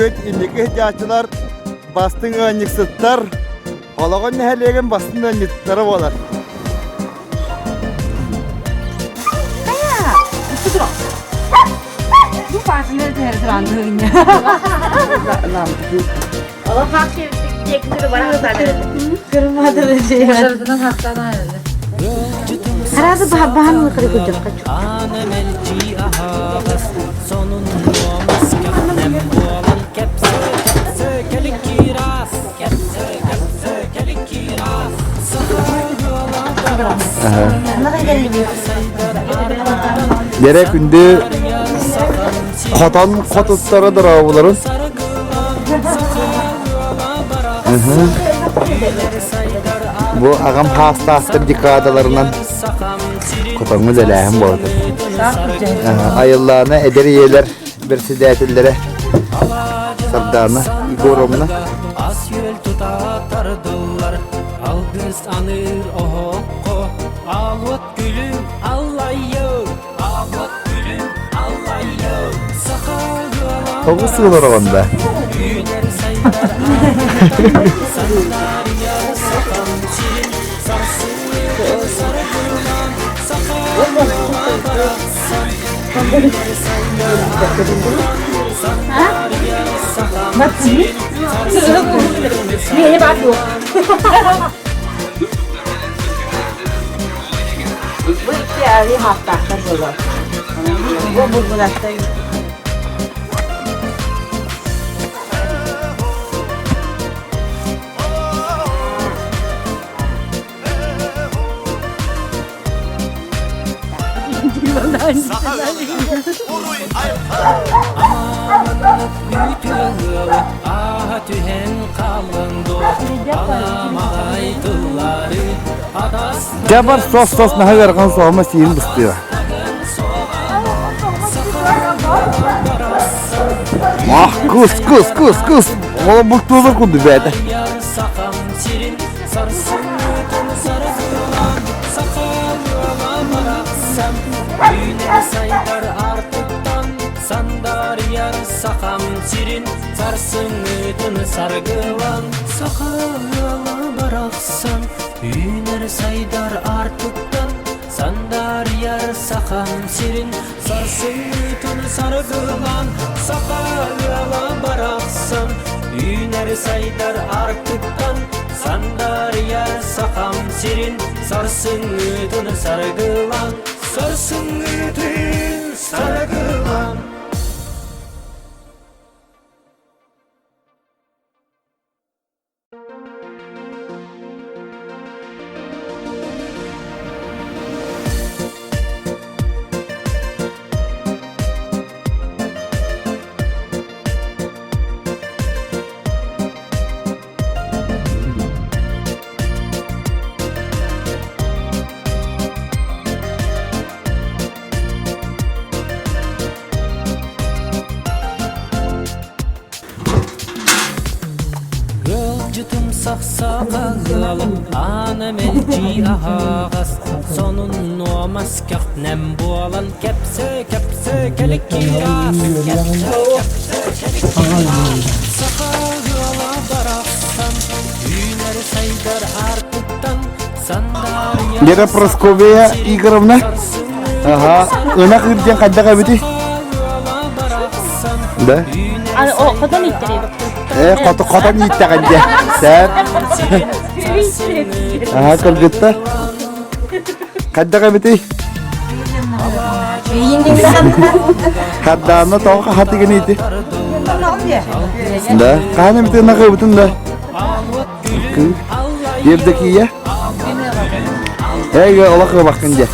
köt indiki hıcatçılar bastın öncük sıttar. Halagon nehelegen bastın öncük sıttarı bolar. Bu partileri tercihlandığında. Allah hak çekimleri bana hastanede. Kırmadı da şey var. Şarjından hastanede. Herhalde bahan mı kırık olacak kaçıyor. Gerek günde katan katutlara darabuların. Bu ağam hasta dikadalarından kotanımız elahim bu arada. Ayıllarına ederi yeler bir sidetillere sardarına gorumuna. Asyöl tutatardılar algız anır oho alvat gülüm allayyo alvat gülüm allayyo sakal Togu sığlar onda. güner saydar sanlar yar sakal çirin sarsın sarı gülman sakal baraksan güner saydar sanlar yar sakal çirin Neye bakıyor? Bu iki ari hafta kadar. Bu bulgulaşta. Tühen kalındı alamaydıları adas Jabar sos naha vergan soğuma siyin bıstıyor. Kus. Oğlum bıktığını kundu be de. yar sakam çirin sarsın tonu sarılan sakal yola bıraksam güner saydar artıktan sandar yar sakam çirin sarsın tonu sargılan sakal yola bıraksam güner saydar artıktan sandar yar sakam çirin sarsın tonu sargılan sakal yola bıraksam güner saydar artıktan sandar yar sakam çirin sarsın tonu sargılan sarsın tonu sargılan. Yolcutum saksakalı anam elci ahağız sonun olmaz nem boğalan kepse kelik kiraz kepse sakalı bıraksam güner saydar artıktan sandar Gera Praskovya Igorevna. Aha, ınak irjen kadda kabiti. Da. Hani o kadar ittireyim. Kotan yitte kadda. Sen. Aha, kılgıtta. Kadda kabiti. Kadda toğa hati gini iti. Da. Kahane biti nak kabitun da. Yerdeki ya. Hey, Allah bakınca.